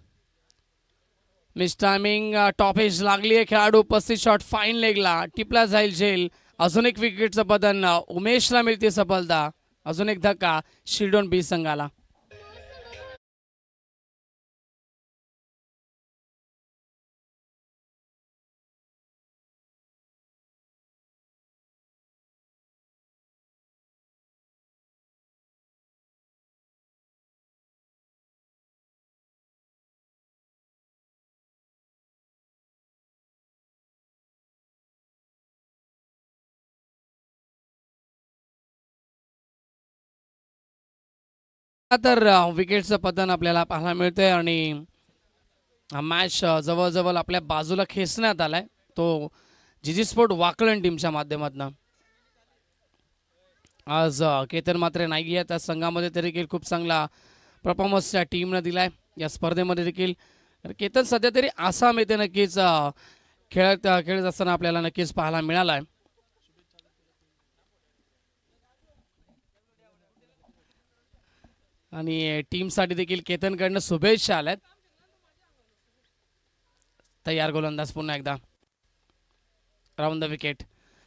Miss timing, top edge लागली आहे, खेळाडू उपस्थित, शॉट फाईन लेगला टिपला जाईल झेल. अजून एक विकेटचं पतन, उमेशला मिळते सफलता. अजून एक धक्का शिल्डोन बी संघाला. तर विकेटचं पतन आपल्याला पाहायला मिळतंय आणि मॅच जवळजवळ आपल्या बाजूला खेचण्यात आलाय तो जीजी स्पोर्ट वाकलन टीमच्या माध्यमातून. आज केतन मात्र नाही आहे त्या संघामध्ये, तरी देखील खूप चांगला परफॉर्मन्स त्या टीमनं दिलाय या स्पर्धेमध्ये देखील. केतन सध्या तरी आसाम येथे नक्कीच खेळत असताना आपल्याला नक्कीच पाहायला मिळालाय. आणि टीमसाठी देखील केतनकडनं शुभेच्छा आल्यात. तयार गोलंदाज पुन्हा एकदा. Round the wicket.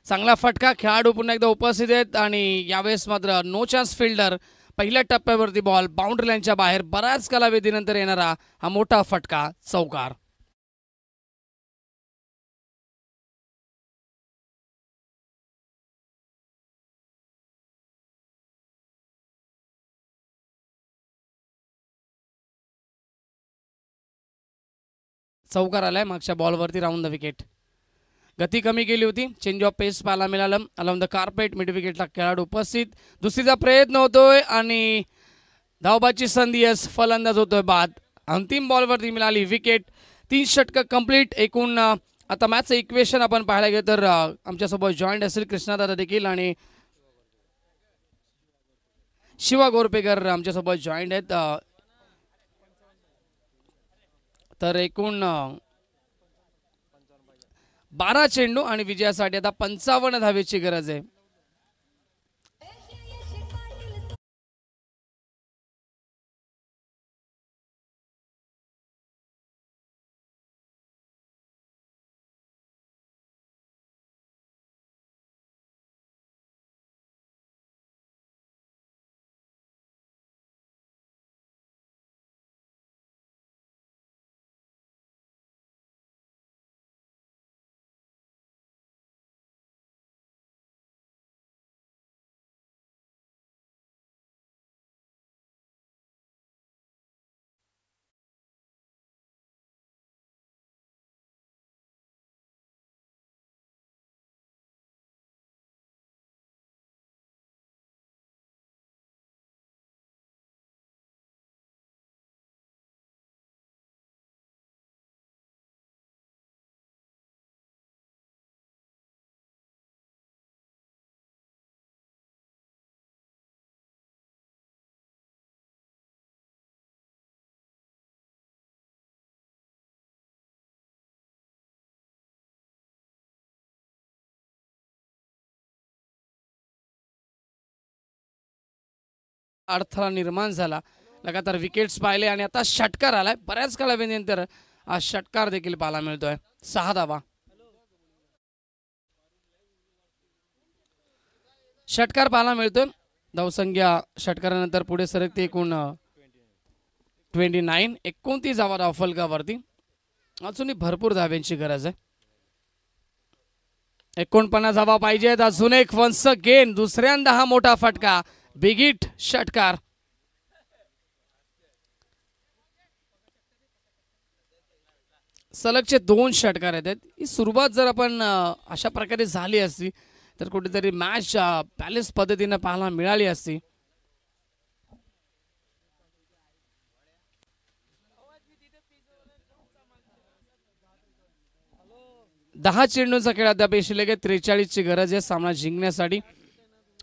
चांगला फटका, खेळाडू पुन्हा एकदा उपस्थित आहेत आणि यावेळेस मात्र नो चान्स फिल्डर. पहिल्या टप्प्यावरती बॉल बाउंड्री लाईनच्या बाहेर, बऱ्याच कालावधीनंतर येणारा हा मोठा फटका, चौकार. चौकार आलाय मागच्या बॉलवरती. Round the wicket. गती कमी केली होती, चेंज ऑफ पेस पाहायला मिळालं. अलॉंग द कार्पेट मिड विकेटला खेळाडू उपस्थित. दुसरीचा प्रयत्न होतोय आणि धावबाची संधी, फलंदाज होतोय बाद. अंतिम बॉलवरती मिळाली विकेट. 3 षटकं कंप्लीट. एकूण आता मॅचचं इक्वेशन आपण पाहायला गेलं तर आमच्यासोबत जॉईंट असेल कृष्णादादा देखील आणि शिवा गोरपेकर आमच्यासोबत जॉईंट आहेत. तर एकूण 12 चेंडू आणि विजयासाठी आता 55 धावेची गरज आहे. अडथळा निर्माण झाला. लगातार विकेट्स पाहिले आणि आता षटकार आलाय. बऱ्याच कालावधीनंतर हा षटकार देखील पाहायला मिळतोय. 6 धावा. षटकार पाहायला मिळतोय. धावसंख्या षटकारानंतर पुढे सरकते एकूण 29. 29 धावा धावफलकावरती. अजूनही भरपूर धाव्यांची गरज आहे. 49 धावा पाहिजेत. अजून एक वन्स अगेन दुसऱ्यांदा हा मोठा फटका. बिग हिट षटकार. सलगचे 2 षटकार आहेत. ही सुरुवात जर आपण अशा प्रकारे झाली असती तर कुठेतरी मॅच बॅलन्स पद्धतीने पाहायला मिळाली असती. दहा चेंडूंचा खेळ अद्याप शिल्लक आहे. 43 ची गरज आहे सामना जिंकण्यासाठी.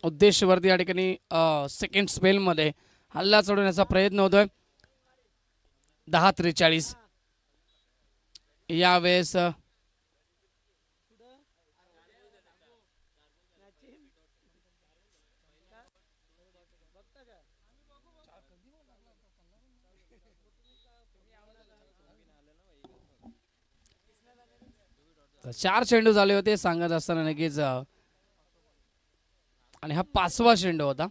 उद्देशवरती या ठिकाणी सेकंड स्पेल मध्ये हल्ला चढवण्याचा प्रयत्न होतोय. 10-43 यावेळेस चार चेंडू झाले होते सांगत असताना नक्कीच आणि हा 5वा चेंडू होता.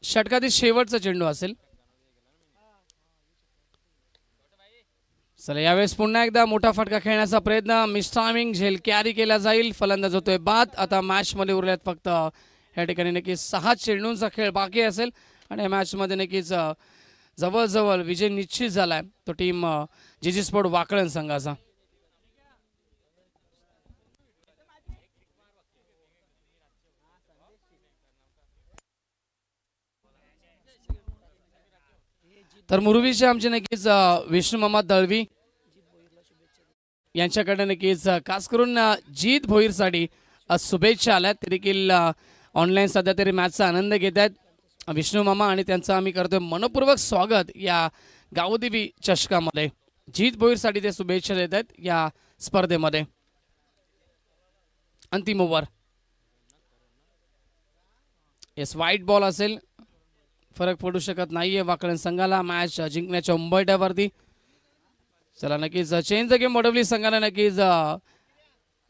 षटकातील शेवटचा चेंडू असेल. चला यावेळेस पुन्हा एकदा मोठा फटका खेळण्याचा प्रयत्न. मिस्टामिंग झेल कॅरी केला जाईल. फलंदाज होतोय बाद. आता मॅच मध्ये उरल्यात फक्त या ठिकाणी नक्कीच 6 चेंडूंचा खेळ बाकी असेल आणि या मॅच मध्ये नक्कीच जवळजवळ विजय निश्चित झालाय तो टीम जीजी स्पोर्ट वाकळण संघाचा. तर मुरवीचे आमचे नक्कीच विष्णू मामा दळवी यांच्याकडे नक्कीच खास करून जीत भोईरसाठी शुभेच्छा आल्यात. ते देखील ऑनलाईन सध्या तरी मॅचचा आनंद घेत आहेत. विष्णू मामा आणि त्यांचं आम्ही करतोय मनपूर्वक स्वागत या गावदेवी चषकामध्ये. जीत भोईरसाठी ते शुभेच्छा देत आहेत या स्पर्धेमध्ये. अंतिम ओव्हर. येस व्हाईट बॉल असेल. फरक पडू शकत नाहीये वाकळण संघाला मॅच जिंकण्याच्या उंबरठ्यावरती. चला नक्कीच चेंज द गेम वडवली संघाने नक्कीच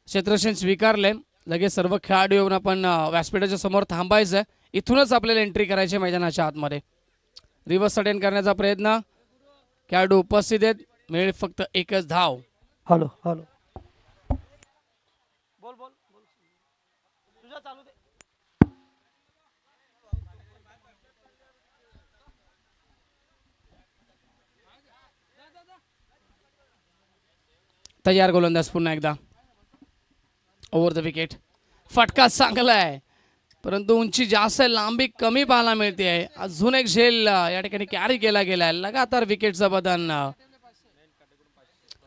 क्षेत्ररक्षण स्वीकारले. लगेच सर्व खेळाडू येऊन आपण व्यासपीठाच्या समोर थांबायचं. इथूनच आपल्याला एंट्री करायची मैदानाच्या आतमध्ये. रिव्हर्स अटेंड करण्याचा प्रयत्न. खेळाडू उपस्थित आहेत. मिळेल फक्त एकच धाव. हॅलो हॅलो बोल बोल बोल तुझा चालू दे. तयार गोलंदाज पुन्हा एकदा. Over the wicket. फटका चांगला आहे परंतु उंची जास्त आहे. लांबी कमी पाहायला मिळते आहे. अजून एक झेल या ठिकाणी कॅरी केला गेलाय. लगातार विकेटचं बदन.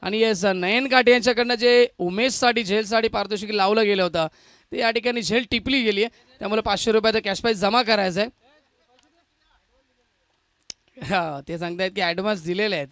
आणि येस नयन काटे यांच्याकडनं जे उमेशसाठी झेलसाठी पारितोषिक लावलं गेलं होतं ते या ठिकाणी झेल टिपली गेली आहे. त्यामुळे 500 रुपयाचं कॅश प्राइज जमा करायचं आहे. हा ते सांगतायत की ॲडव्हान्स दिलेले आहेत.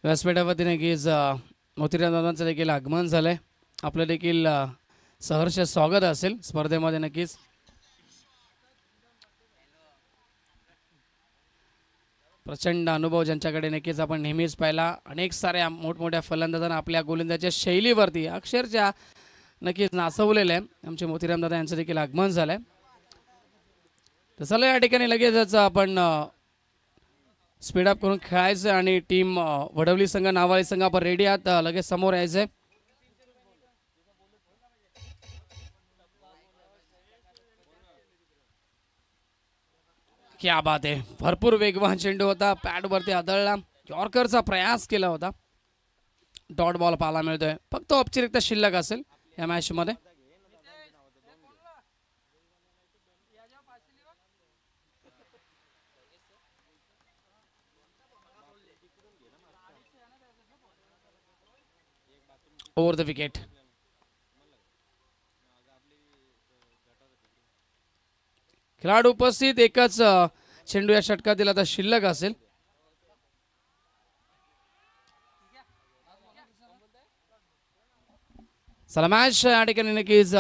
व्यासपीठावरती नक्कीच मोतीराम दादांचं देखील आगमन झालंय. आपलं देखील सहर्ष स्वागत असेल स्पर्धेमध्ये. नक्कीच प्रचंड अनुभव ज्यांच्याकडे नक्कीच आपण नेहमीच पाहिला. अनेक साऱ्या मोठमोठ्या फलंदाजांना आपल्या गोलंदाजीच्या शैलीवरती अक्षरशः नक्कीच नाचवलेलं आहे. आमचे मोतीराम दादा यांचं देखील आगमन झालंय. तर चला या ठिकाणी लगेचच आपण स्पीडअप करून खेळायचं आणि टीम वडवली संघ नावाळी संघ आपण रेडी आहात. लगेच समोर यायचंय. क्या बात आहे, भरपूर वेगवान चेंडू होता, पॅडवरती आदळला, यॉर्करचा प्रयास केला होता. डॉट बॉल पाहायला मिळतोय. फक्त औपचारिकता शिल्लक असेल या मॅच मध्ये. Over the wicket. खेळाडू उपस्थित, एकच चेंडू या षटकातील आता शिल्लक असेल. चला मॅच या ठिकाणी नक्कीच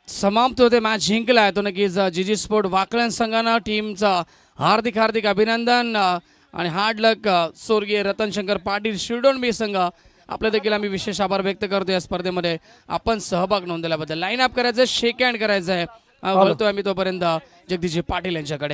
समाप्त होते. मॅच जिंकलाय तो नक्कीच जीजी स्पोर्ट वाकलन संघानं. टीमचा हार्दिक हार्दिक अभिनंदन आणि हार्ड लक. स्वर्गीय रतन शंकर पाटील शिरडोणबी संघ आपलं देखील आम्ही विशेष आभार व्यक्त करतो या स्पर्धेमध्ये आपण सहभाग नोंदवल्याबद्दल. लाईन अप करायचं, शेक हँड करायचं आहे. बोलतोय आम्ही तोपर्यंत जगदीशजी पाटील यांच्याकडे.